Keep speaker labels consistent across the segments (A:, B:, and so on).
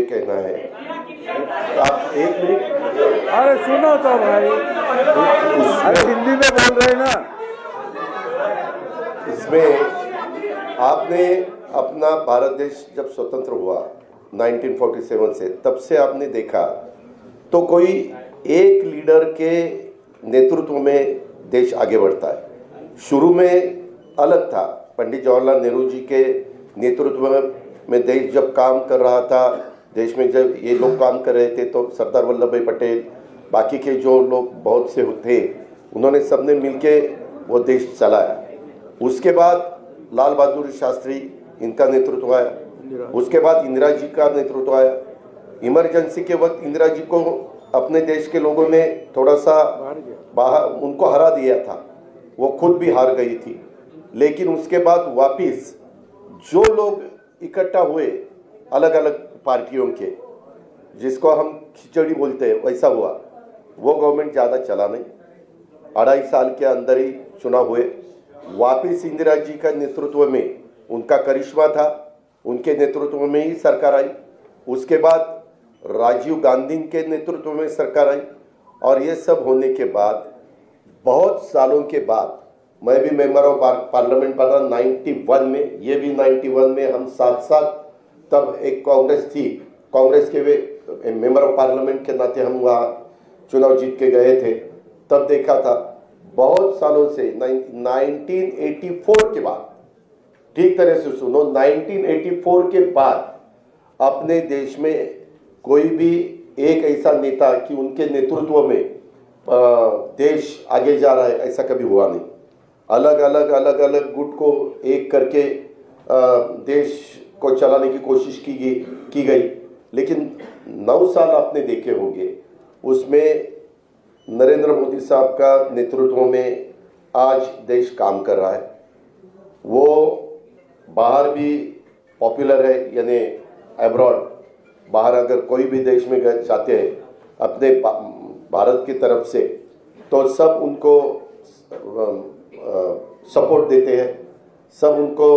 A: ये कहना है, आप एक मिनट,
B: अरे सुनो तो भाई, अरे हिंदी में बोल रहे ना।
A: इसमें आपने अपना भारत देश जब स्वतंत्र हुआ 1947 से, तब से आपने देखा तो कोई एक लीडर के नेतृत्व में देश आगे बढ़ता है। शुरू में अलग था, पंडित जवाहरलाल नेहरू जी के नेतृत्व में देश जब काम कर रहा था, देश में जब ये लोग काम कर रहे थे तो सरदार वल्लभ भाई पटेल, बाकी के जो लोग बहुत से थे, उन्होंने सबने मिलके वो देश चलाया। उसके बाद लाल बहादुर शास्त्री, इनका नेतृत्व आया। उसके बाद इंदिरा जी का नेतृत्व आया। इमरजेंसी के वक्त इंदिरा जी को अपने देश के लोगों ने थोड़ा सा बाहर उनको हरा दिया था, वो खुद भी हार गई थी। लेकिन उसके बाद वापिस जो लोग इकट्ठा हुए अलग अलग पार्टियों के, जिसको हम खिचड़ी बोलते हैं, वैसा हुआ। वो गवर्नमेंट ज़्यादा चला नहीं, 2.5 साल के अंदर ही चुनाव हुए। वापिस इंदिरा जी का नेतृत्व में उनका करिश्मा था, उनके नेतृत्व में ही सरकार आई। उसके बाद राजीव गांधी के नेतृत्व में सरकार आई। और ये सब होने के बाद बहुत सालों के बाद मैं भी मेंबर ऑफ पार्लियामेंट बना 91 में, ये भी 91 में, हम साथ साथ, तब एक कांग्रेस थी, कांग्रेस के वे मेंबर ऑफ पार्लियामेंट के नाते हम वहाँ चुनाव जीत के गए थे। तब देखा था बहुत सालों से 1984 के बाद, ठीक तरह से सुनो, 1984 के बाद अपने देश में कोई भी एक ऐसा नेता कि उनके नेतृत्व में देश आगे जा रहा है, ऐसा कभी हुआ नहीं। अलग अलग गुट को एक करके देश को चलाने की कोशिश की गई। लेकिन 9 साल आपने देखे होंगे, उसमें नरेंद्र मोदी साहब का नेतृत्व में आज देश काम कर रहा है। वो बाहर भी पॉपुलर है, यानी अब्रॉड, बाहर अगर कोई भी देश में जाते हैं अपने भारत की तरफ से, तो सब उनको सपोर्ट देते हैं, सब उनको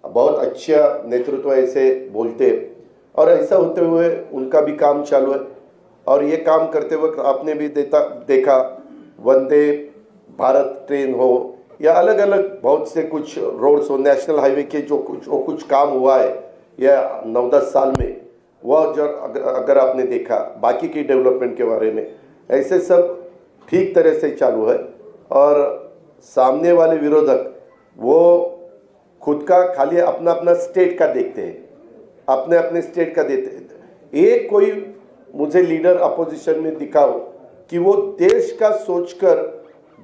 A: बहुत अच्छा नेतृत्व ऐसे बोलते हैं। और ऐसा होते हुए उनका भी काम चालू है। और ये काम करते वक्त आपने भी देखा वंदे भारत ट्रेन हो या अलग अलग बहुत से कुछ रोड्स हो, नेशनल हाईवे के जो कुछ काम हुआ है या 9-10 साल में, वह जो अगर आपने देखा बाकी की डेवलपमेंट के बारे में, ऐसे सब ठीक तरह से चालू है। और सामने वाले विरोधक वो खुद का खाली अपना अपना स्टेट का देखते हैं, अपने अपने स्टेट का देते हैं। एक कोई मुझे लीडर अपोजिशन में दिखाओ कि वो देश का सोचकर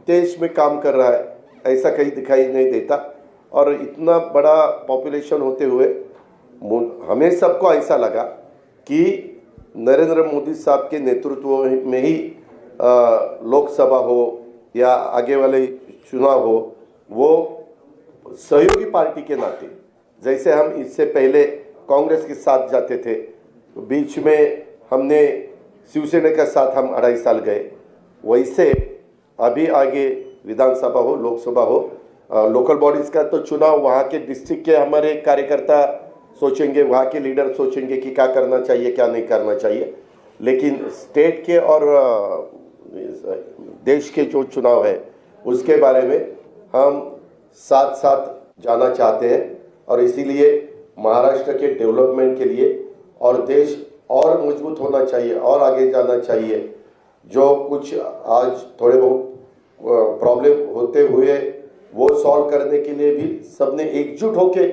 A: देश में काम कर रहा है, ऐसा कहीं दिखाई नहीं देता। और इतना बड़ा पॉपुलेशन होते हुए हमें सबको ऐसा लगा कि नरेंद्र मोदी साहब के नेतृत्व में ही लोकसभा हो या आगे वाले चुनाव हो, वो सहयोगी पार्टी के नाते, जैसे हम इससे पहले कांग्रेस के साथ जाते थे, बीच में हमने शिवसेना के साथ हम 2.5 साल गए, वैसे अभी आगे विधानसभा हो, लोकसभा हो, लोकल बॉडीज़ का तो चुनाव वहाँ के डिस्ट्रिक्ट के हमारे कार्यकर्ता सोचेंगे, वहाँ के लीडर सोचेंगे कि क्या करना चाहिए क्या नहीं करना चाहिए। लेकिन स्टेट के और देश के जो चुनाव है उसके बारे में हम साथ साथ जाना चाहते हैं। और इसीलिए महाराष्ट्र के डेवलपमेंट के लिए और देश और मजबूत होना चाहिए और आगे जाना चाहिए। जो कुछ आज थोड़े बहुत प्रॉब्लम होते हुए वो सॉल्व करने के लिए भी सबने एकजुट होकर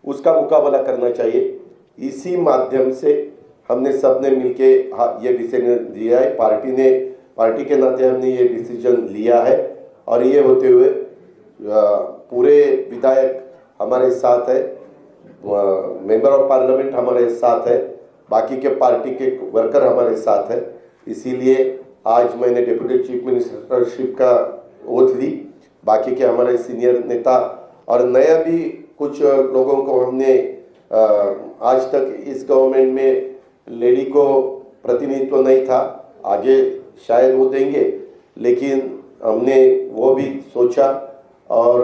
A: उसका मुकाबला करना चाहिए। इसी माध्यम से हमने सबने मिलके ये डिसीजन लिया है, पार्टी के नाते हमने ये डिसीजन लिया है। और ये होते हुए पूरे विधायक हमारे साथ है, मेंबर ऑफ पार्लियामेंट हमारे साथ है, बाकी के पार्टी के वर्कर हमारे साथ है। इसीलिए आज मैंने डिप्टी चीफ मिनिस्टरशिप का ओथ ली। बाकी के हमारे सीनियर नेता और नया भी कुछ लोगों को हमने आज तक इस गवर्नमेंट में लेडी को प्रतिनिधित्व नहीं था, आगे शायद वो देंगे, लेकिन हमने वो भी सोचा। और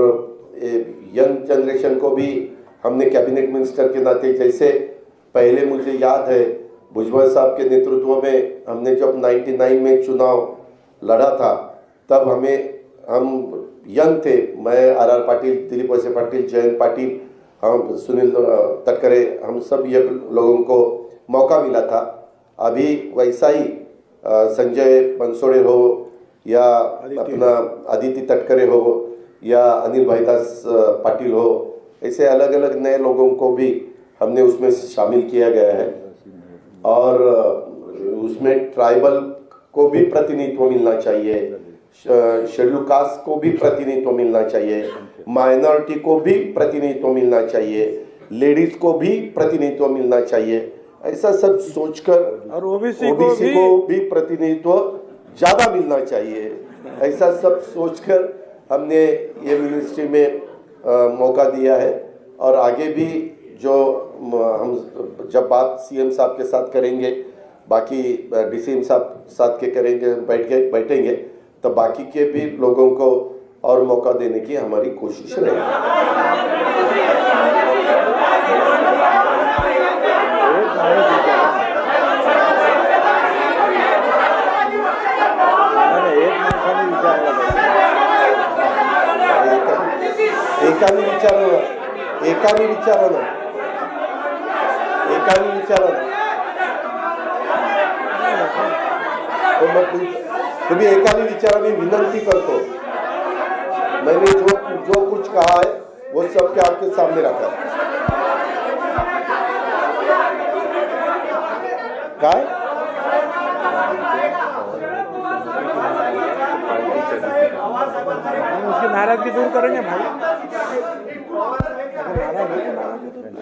A: यंग जनरेशन को भी हमने कैबिनेट मिनिस्टर के नाते, जैसे पहले मुझे याद है भुजबल साहब के नेतृत्व में हमने जब 99 में चुनाव लड़ा था, तब हम यंग थे, मैं आर पाटिल, दिलीप वळसे पाटिल, जयंत पाटिल, हम सुनील तटकरे, हम सब ये लोगों को मौका मिला था। अभी वैसा ही संजय बनसोड़े हो या अपना आदित्य तटकरे हो या अनिल भाईदास पाटिल हो, ऐसे अलग अलग नए लोगों को भी हमने उसमें शामिल किया गया है। और उसमें ट्राइबल को भी प्रतिनिधित्व मिलना चाहिए, शेड्यूल कास्ट को भी प्रतिनिधित्व मिलना चाहिए, माइनॉरिटी को भी प्रतिनिधित्व मिलना चाहिए, लेडीज को भी प्रतिनिधित्व मिलना चाहिए। ऐसा सब सोचकर
B: और ओबीसी
A: को भी प्रतिनिधित्व ज्यादा मिलना चाहिए, ऐसा सब सोचकर हमने ये मिनिस्ट्री में मौका दिया है। और आगे भी जो हम जब बात सीएम साहब के साथ करेंगे, बाकी डीसीएम साहब साथ के करेंगे, बैठेंगे, तो बाकी के भी लोगों को और मौका देने की हमारी कोशिश रहेगी। एकाने विचारा ना तो मग तुम्ही एकाने विचारा, मी विनंती करतो, मैंने जो कुछ कहा है वो सबके आपके सामने रखा। काय
B: उसकी नाराजगी दूर करेंगे भाई।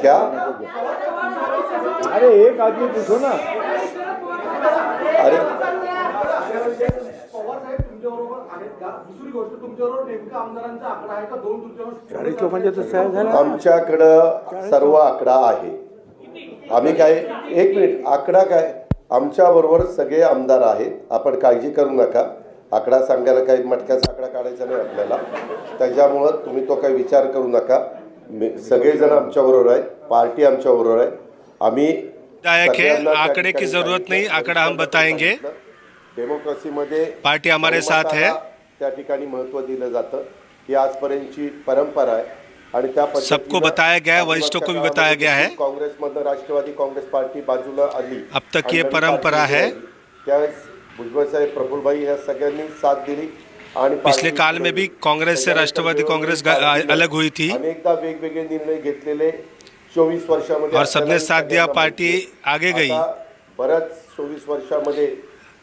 A: क्या?
B: अरे एक आदमी पूछो ना।
A: अरे
C: दुसरी गोष्ट, तुमच्याबरोबर नेमका आमदारांचा आकडा आहे का? 2/3
B: 40 लोकांच्या तर सह्या झाल्या।
A: आमच्याकडं सर्व आकडा आहे। आम्ही काय, एक मिनिट, आकडा काय, आमच्या बरोबर सगळे आमदार आहेत, आपण काळजी करू नका। आकडा सांगायला काही मटक्याचा आकडा काढायचा नाही आपल्याला, त्याच्यामुळं तुम्ही तो काही विचार करू नका। सगळेजण आमच्या बरोबर आहेत, पार्टी आमच्या बरोबर आहे। आम्ही
D: आंकड़े की जरूरत नहीं, आंकड़ा हम बताएंगे।
A: डेमोक्रेसी मध्ये
D: पार्टी हमारे साथ है।
A: त्या ठिकाणी महत्त्व दिलं जातं, ही आजपर्यंतची परंपरा आहे आणि त्या
D: सबको बताया गया है, वरिष्ठों को भी बताया गया है।
A: काँग्रेसमधनं राष्ट्रवादी काँग्रेस पार्टी बाजूला आली,
D: अब तक ये परंपरा है।
A: त्यावेळेस भुजबळ साहेब, प्रफुल्ल भाई ह्या सगळ्यांनी साथ दिली आणि
D: पिछले काल में भी कांग्रेस से राष्ट्रवादी कांग्रेस अलग हुई थी,
A: अनेकदा वेगवेगळे निर्णय घेतलेले 24 वर्षामध्ये,
D: और सबने साथ दिया, पार्टी आगे गई।
A: बऱ्याच 24 वर्षामध्ये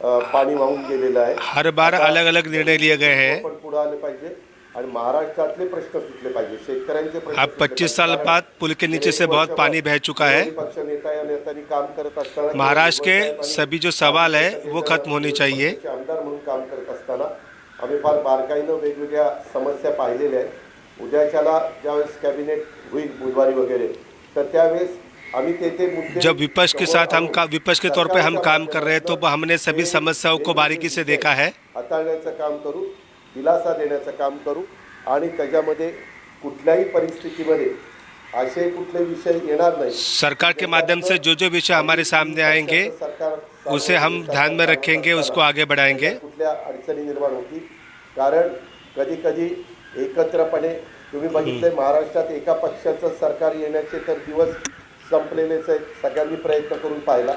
A: पाणी वाहून गेलेलं आहे।
D: हर बार अलग अलग निर्णय लिए गए हैं।
A: पण पुढे आले पाहिजे आणि महाराष्ट्रातले प्रश्न सुटले पाहिजे, शेतकऱ्यांचे प्रश्न।
D: अब 25 साल बाद पुल के नीचे से बहुत पानी बह चुका है।
A: पक्ष नेता या नेत्यांनी काम करत असताना
D: महाराष्ट्र के सभी जो सवाल है वो खत्म होनी चाहिए।
A: आमदार म्हणून काम करत असताना आम्ही फार बारकाईनं वेगवेगळ्या समस्या पाहिलेल्या आहेत। उद्याच्याला ज्यावेळेस कॅबिनेट होईल बुधवारी वगैरे, तर त्यावेळेस आम्ही ते मुद्दे,
D: जब विपक्ष के साथ विपक्ष के तौर पे हम काम कर रहे हैं, तो हमने सभी समस्याओं को बारीकी से देखा है।
A: हाताळण्याचं काम करू, दिलासा देण्याचं काम करू आणि त्याच्यामध्ये कुठल्याही परिस्थितीमध्ये असे कुठले विषय येणार नाही।
D: सरकार के माध्यम से जो विषय हमारे सामने आएंगे उसे हम ध्यान में रखेंगे, उसको आगे बढ़ाएंगे।
A: कुठल्या अडचणी निर्माण होती, कारण कधी कधी एकत्रपणे तुम्ही बघितलंय महाराष्ट्रात एका पक्षाचं सरकार येण्याचे तर दिवस संपलेलेच आहेत, सगळ्यांनी प्रयत्न करून पाहिला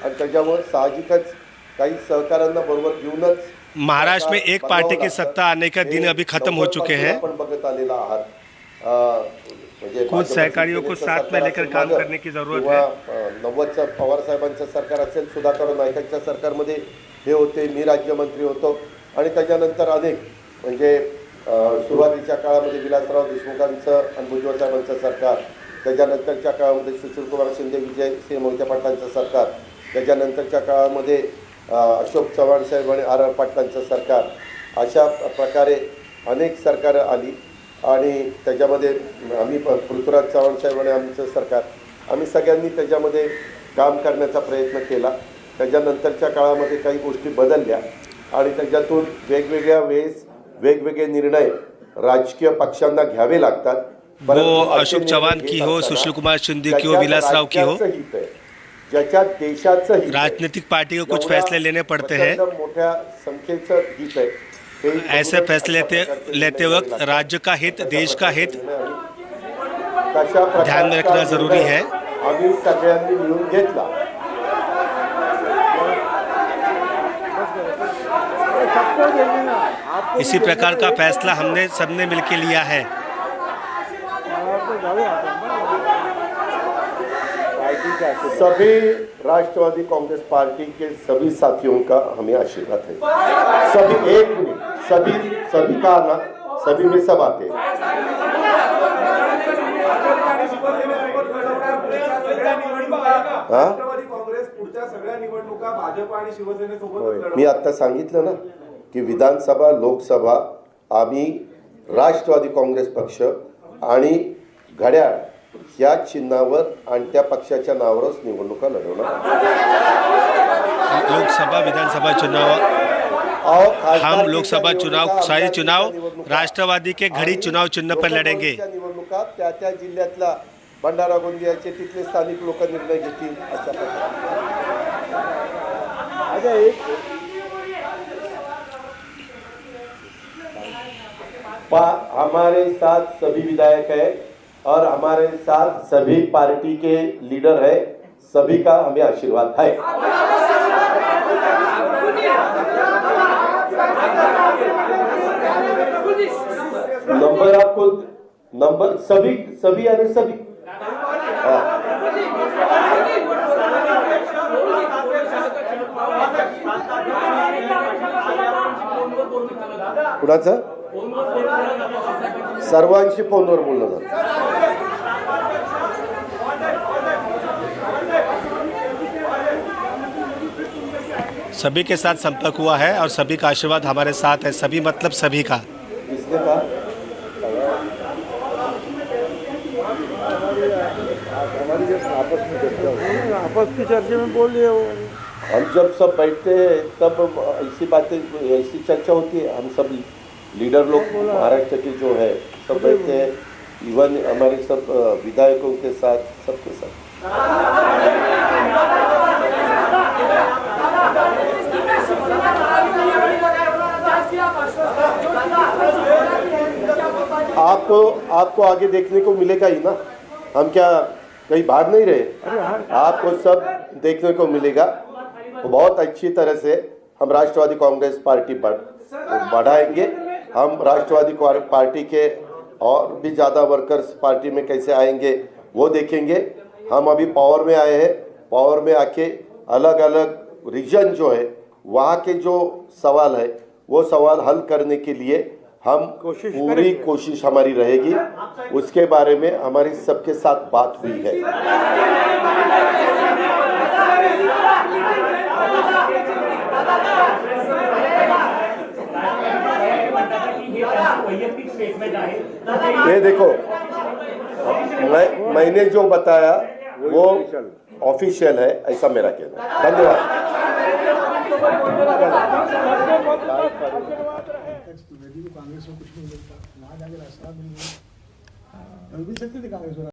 A: आणि त्याच्यामुळे साहजिकच काही सहकाऱ्यांना बरोबर घेऊनच
D: महाराष्ट्र में एक पार्टी की सत्ता आने का दिन अभी खत्म हो चुके हैं।
A: आपण बघत आलेला आहात,
D: कुछ सहकारियों को साथ में लेकर काम करने की जरूरत है।
A: 90चं पवार साहेबांचं सरकार असेल, सुधाकर नाईकांच्या सरकारमध्ये हे होते, मी राज्यमंत्री होतो आणि त्याच्यानंतर अनेक म्हणजे सुरुवातीच्या काळामध्ये विलासराव देशमुखांचं आणि भुजबळ साहेबांचं सरकार, त्याच्यानंतरच्या काळामध्ये सुशीलकुमार शिंदे, विजयसिंह मोहिते पाटलांचं सरकार, त्याच्यानंतरच्या काळामध्ये अशोक चव्हाण साहेब आणि आर पाटलांचं सरकार, अशा प्रकारे अनेक सरकारं आली आणि त्याच्यामध्ये आम्ही पृथ्वीराज चव्हाण साहेब आणि आमचं सरकार, आम्ही सगळ्यांनी त्याच्यामध्ये काम करण्याचा प्रयत्न केला। त्याच्यानंतरच्या काळामध्ये काही गोष्टी बदलल्या आणि त्याच्यातून वेगवेगळ्या वेळेस वेगवेगळे निर्णय राजकीय पक्षांना घ्यावे लागतात।
D: वो अशोक चव्हाण की हो, सुशील कुमार शिंदे की हो, विलासराव की हो,
A: ज्याच्यात देशाचं हित आहे.
D: राजनीतिक पार्टी को कुछ
A: एवढ्या
D: फैसले लेने पड़ते हैं।
A: प्रचंड मोठ्या संख्येचं हित आहे ते
D: ऐसे फैसले लेते वक्त राज्य का हित, देश का हित ध्यान में रखना जरूरी है।
A: आम्ही सगळ्यांनी मिळून घेतला।
B: सबको देंगे ना, आपको
D: इसी प्रकार का फैसला हमने सबने मिलकर लिया है।
B: आपको ज्यादा आता है ना।
A: सभी राष्ट्रवादी कांग्रेस पार्टी के सभी साथियों का हमें आशीर्वाद है। सभी एक मिनट, सभी का ना, सभी में सब आते हैं।
C: राष्ट्रवादी काँग्रेस पुढच्या सगळ्या निवडणुका भाजप आणि शिवसेनेसोबत
A: मी आता सांगितलं ना की विधानसभा, लोकसभा आम्ही राष्ट्रवादी काँग्रेस पक्ष आणि घड्याळ या चिन्हावर आणि त्या पक्षाच्या नावावरच निवडणुका लढवणार।
D: लोकसभा, विधानसभा चुनाव, हम लोकसभा चुनाव, सारे चुनाव राष्ट्रवादी के घड़ी चुनाव चिन्ह पर लड़ेंगे।
A: निवडणुका त्या जिल्ह्यातला भंडारा गोंदियाचे तिथले स्थानिक लोक निर्णय घेतील अशा
B: अच्छा, एक
A: हमारे साथ सभी विधायक है और हमारे साथ सभी पार्टी के लीडर है, सभी का हमें आशीर्वाद है। नंबर आपको नंबर सभी यानी सभी कुणाचं सर्वांशी फोनवर बोलणं झालं।
D: सभी के साथ संपर्क हुआ है और सभी का आशीर्वाद हमारे साथ है। सभी मतलब सभी का।
A: किसने कहा?
B: हमारी जब आपस की चर्चा में बोल दिया वो।
A: हम जब सब बैठते हैं तब ऐसी बातें, ऐसी चर्चा होती है। हम सब लीडर लोग महाराष्ट्र के जो है सब बैठते हैं, इवन हमारे सब विधायकों के साथ, सबके साथ। आपको आगे देखने को मिलेगा ही ना। हम क्या कहीं भाग नहीं रहे, आपको सब देखने को मिलेगा। बहुत अच्छी तरह से हम राष्ट्रवादी कांग्रेस पार्टी बढ़ाएंगे। हम राष्ट्रवादी पार्टी के और भी ज़्यादा वर्कर्स पार्टी में कैसे आएंगे वो देखेंगे। हम अभी पावर में आए हैं, पावर में आके अलग अलग रीजन जो है वहाँ के जो सवाल है वो सवाल हल करने के लिए हम पूरी कोशिश हमारी रहेगी। उसके बारे में हमारी सबके साथ बात हुई है। ये देखो, मैंने जो बताया वो ऑफिशियल है, ऐसा मेरा कहना है। धन्यवाद।
E: कांग्रेस में कुछ नहीं मिलता, वहाँ जाके रास्ता मिल गया, मिल सकते थे कांग्रेस में।